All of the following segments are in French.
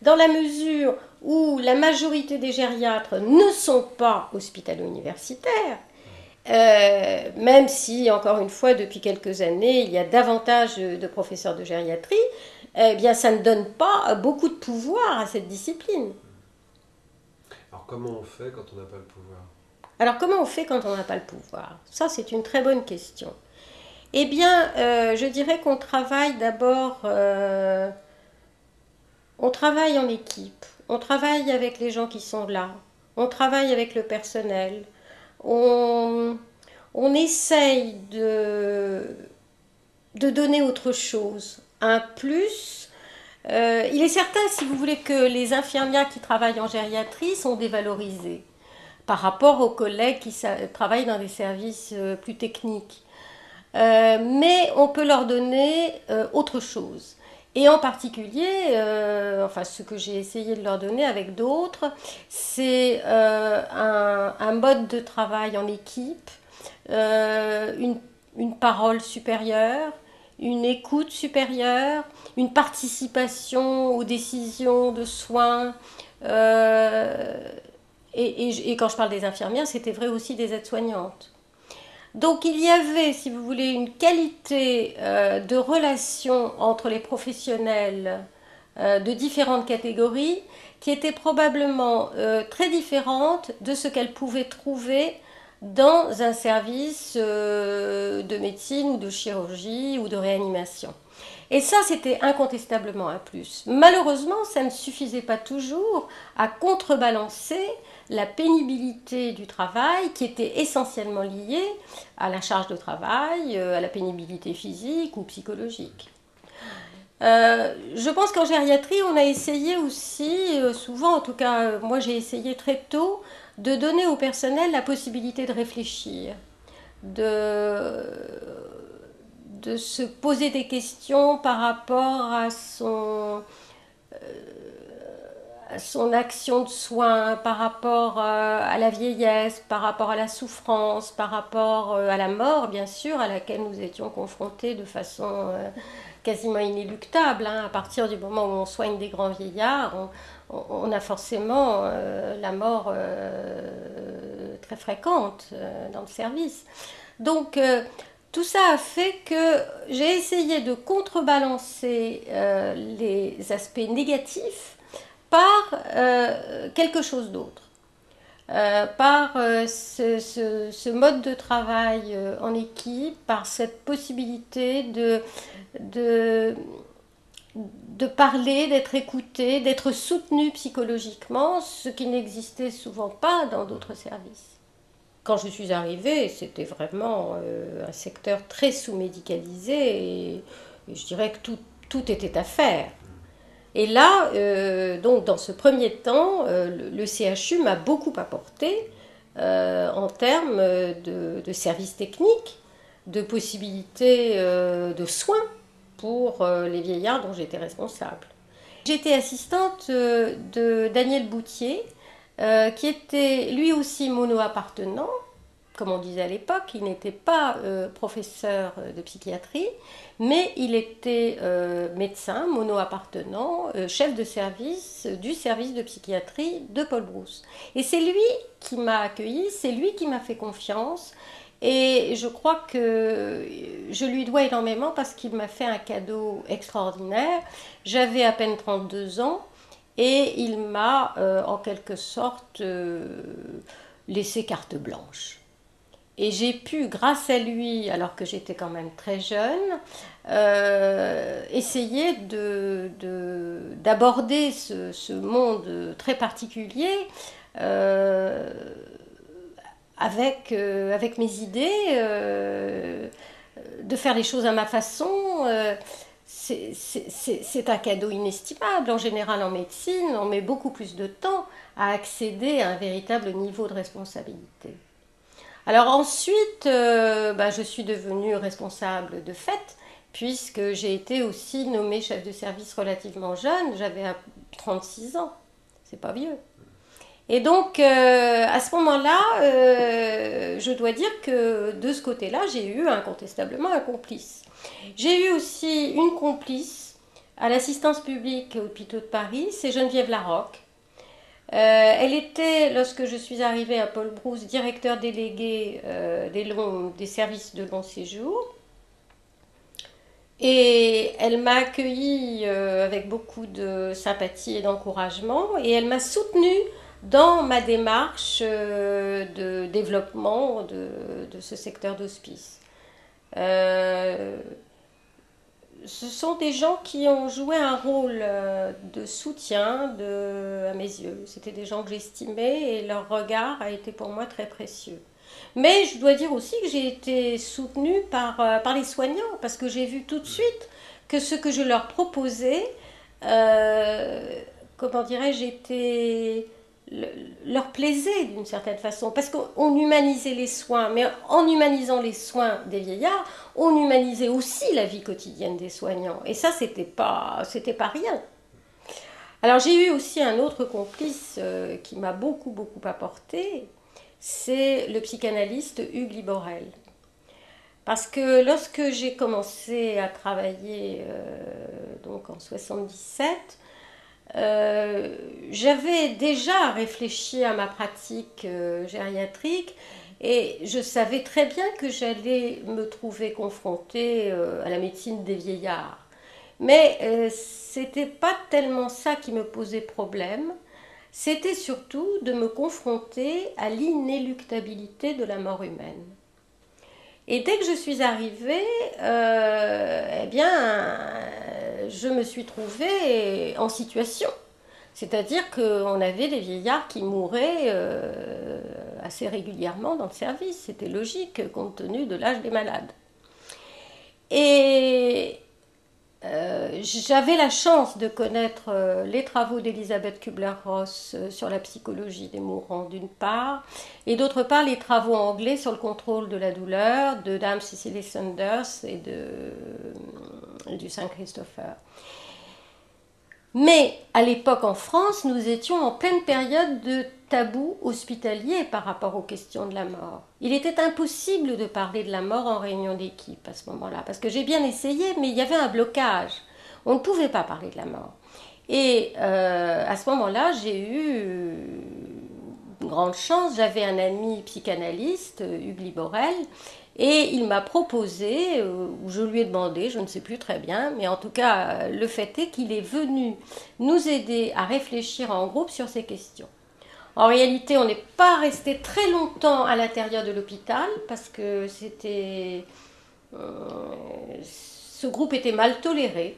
Dans la mesure où la majorité des gériatres ne sont pas hospitalo-universitaires, même si, encore une fois, depuis quelques années, il y a davantage de professeurs de gériatrie, eh bien, ça ne donne pas beaucoup de pouvoir à cette discipline. Alors comment on fait quand on n'a pas le pouvoir? Alors, comment on fait quand on n'a pas le pouvoir? Ça, c'est une très bonne question. Eh bien, je dirais qu'on travaille d'abord, on travaille en équipe, on travaille avec les gens qui sont là, on travaille avec le personnel, on, on essaye de donner autre chose, un plus. Il est certain, si vous voulez, que les infirmières qui travaillent en gériatrie sont dévalorisées par rapport aux collègues qui travaillent dans des services plus techniques. Mais on peut leur donner autre chose. Et en particulier, enfin ce que j'ai essayé de leur donner avec d'autres, c'est un mode de travail en équipe, une parole supérieure, une écoute supérieure, une participation aux décisions de soins. Et quand je parle des infirmières, c'était vrai aussi des aides-soignantes. Donc il y avait, si vous voulez, une qualité de relation entre les professionnels de différentes catégories qui était probablement très différente de ce qu'elles pouvaient trouver dans un service de médecine ou de chirurgie ou de réanimation. Et ça, c'était incontestablement un plus. Malheureusement, ça ne suffisait pas toujours à contrebalancer la pénibilité du travail qui était essentiellement liée à la charge de travail, à la pénibilité physique ou psychologique. Je pense qu'en gériatrie, on a essayé aussi, souvent en tout cas, moi j'ai essayé très tôt, de donner au personnel la possibilité de réfléchir, de, de se poser des questions par rapport à son action de soin, par rapport à la vieillesse, par rapport à la souffrance, par rapport à la mort, bien sûr, à laquelle nous étions confrontés de façon quasiment inéluctable. Hein. À partir du moment où on soigne des grands vieillards, on a forcément la mort très fréquente dans le service. Donc, tout ça a fait que j'ai essayé de contrebalancer les aspects négatifs par quelque chose d'autre. Par ce mode de travail en équipe, par cette possibilité de, de parler, d'être écouté, d'être soutenu psychologiquement, ce qui n'existait souvent pas dans d'autres services. Quand je suis arrivée, c'était vraiment un secteur très sous-médicalisé et je dirais que tout était à faire. Et là, donc dans ce premier temps, le CHU m'a beaucoup apporté en termes de services techniques, de possibilités de soins pour les vieillards dont j'étais responsable. J'étais assistante de Daniel Boutier, qui était lui aussi mono-appartenant, comme on disait à l'époque. Il n'était pas professeur de psychiatrie, mais il était médecin mono-appartenant, chef de service du service de psychiatrie de Paul Brousse. Et c'est lui qui m'a accueilli, c'est lui qui m'a fait confiance. Et je crois que je lui dois énormément parce qu'il m'a fait un cadeau extraordinaire. J'avais à peine 32 ans et il m'a en quelque sorte laissé carte blanche. Et j'ai pu, grâce à lui, alors que j'étais quand même très jeune, essayer d'aborder ce monde très particulier euh, avec mes idées, de faire les choses à ma façon. C'est un cadeau inestimable. En général, en médecine, on met beaucoup plus de temps à accéder à un véritable niveau de responsabilité. Alors ensuite, je suis devenue responsable de fait, puisque j'ai été aussi nommée chef de service relativement jeune. J'avais 36 ans, c'est pas vieux. Et donc, à ce moment-là, je dois dire que de ce côté-là, j'ai eu incontestablement un complice. J'ai eu aussi une complice à l'assistance publique aux hôpitaux de Paris, c'est Geneviève Larocque. Elle était, lorsque je suis arrivée à Paul Brousse, directeur délégué des services de long séjour. Et elle m'a accueillie avec beaucoup de sympathie et d'encouragement, et elle m'a soutenue dans ma démarche de développement de ce secteur d'hospice. Euh, Ce sont des gens qui ont joué un rôle de soutien à mes yeux. C'était des gens que j'estimais et leur regard a été pour moi très précieux. Mais je dois dire aussi que j'ai été soutenue par les soignants parce que j'ai vu tout de suite que ce que je leur proposais, euh, comment dirais-je, leur plaisait d'une certaine façon, parce qu'on humanisait les soins, mais en humanisant les soins des vieillards, on humanisait aussi la vie quotidienne des soignants, et ça c'était pas rien. Alors j'ai eu aussi un autre complice qui m'a beaucoup apporté, c'est le psychanalyste Hugues Liborel. Parce que lorsque j'ai commencé à travailler donc en 77, j'avais déjà réfléchi à ma pratique gériatrique et je savais très bien que j'allais me trouver confrontée à la médecine des vieillards. Mais c'était pas tellement ça qui me posait problème, c'était surtout de me confronter à l'inéluctabilité de la mort humaine. Et dès que je suis arrivée, eh bien, je me suis trouvée en situation. C'est-à-dire qu'on avait des vieillards qui mouraient assez régulièrement dans le service. C'était logique compte tenu de l'âge des malades. Et j'avais la chance de connaître les travaux d'Elisabeth Kubler-Ross sur la psychologie des mourants d'une part, et d'autre part les travaux anglais sur le contrôle de la douleur de Dame Cicely Saunders et du Saint-Christopher. Mais à l'époque en France, nous étions en pleine période de tabou hospitalier par rapport aux questions de la mort. Il était impossible de parler de la mort en réunion d'équipe à ce moment-là, parce que j'ai bien essayé, mais il y avait un blocage. On ne pouvait pas parler de la mort. Et à ce moment-là, j'ai eu une grande chance. J'avais un ami psychanalyste, Hugues Liborel, et il m'a proposé, ou je lui ai demandé, je ne sais plus très bien, mais en tout cas, le fait est qu'il est venu nous aider à réfléchir en groupe sur ces questions. En réalité, on n'est pas resté très longtemps à l'intérieur de l'hôpital parce que ce groupe était mal toléré.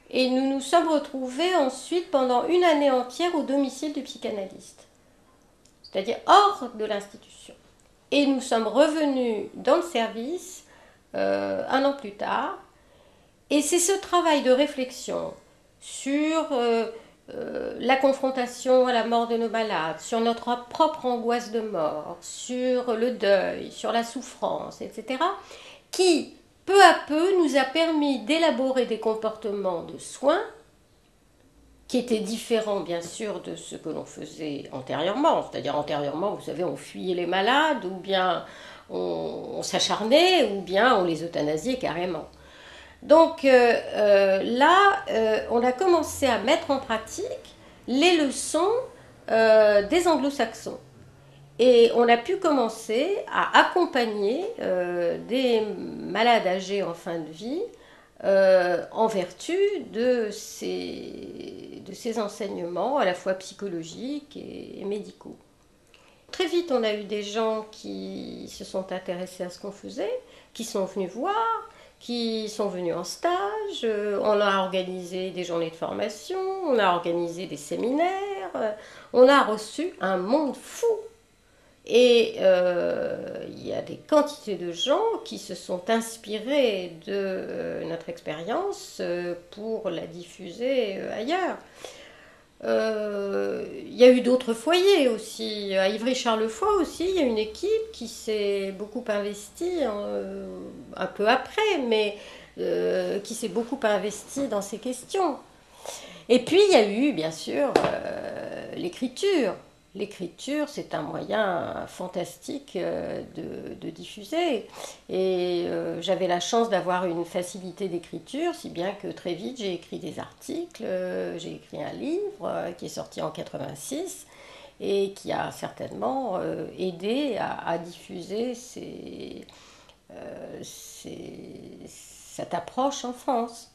Et nous nous sommes retrouvés ensuite pendant une année entière au domicile du psychanalyste, c'est-à-dire hors de l'institution. Et nous sommes revenus dans le service un an plus tard. Et c'est ce travail de réflexion sur la confrontation à la mort de nos malades, sur notre propre angoisse de mort, sur le deuil, sur la souffrance, etc., qui, peu à peu, nous a permis d'élaborer des comportements de soins qui étaient différents, bien sûr, de ce que l'on faisait antérieurement. C'est-à-dire, antérieurement, vous savez, on fuyait les malades, ou bien on s'acharnait, ou bien on les euthanasiait carrément. Donc là, on a commencé à mettre en pratique les leçons des anglo-saxons. Et on a pu commencer à accompagner des malades âgés en fin de vie en vertu de ces enseignements à la fois psychologiques et médicaux. Très vite, on a eu des gens qui se sont intéressés à ce qu'on faisait, qui sont venus voir, qui sont venus en stage, on a organisé des journées de formation, on a organisé des séminaires, on a reçu un monde fou. Et il y a des quantités de gens qui se sont inspirés de notre expérience pour la diffuser ailleurs. Il y a eu d'autres foyers aussi. À Ivry-Charlefoix aussi, il y a une équipe qui s'est beaucoup investie, un peu après, mais qui s'est beaucoup investie dans ces questions. Et puis il y a eu, bien sûr, l'écriture. l'écriture, c'est un moyen fantastique de diffuser. Et j'avais la chance d'avoir une facilité d'écriture, si bien que très vite j'ai écrit des articles, j'ai écrit un livre qui est sorti en 86 et qui a certainement aidé à diffuser cette approche en France.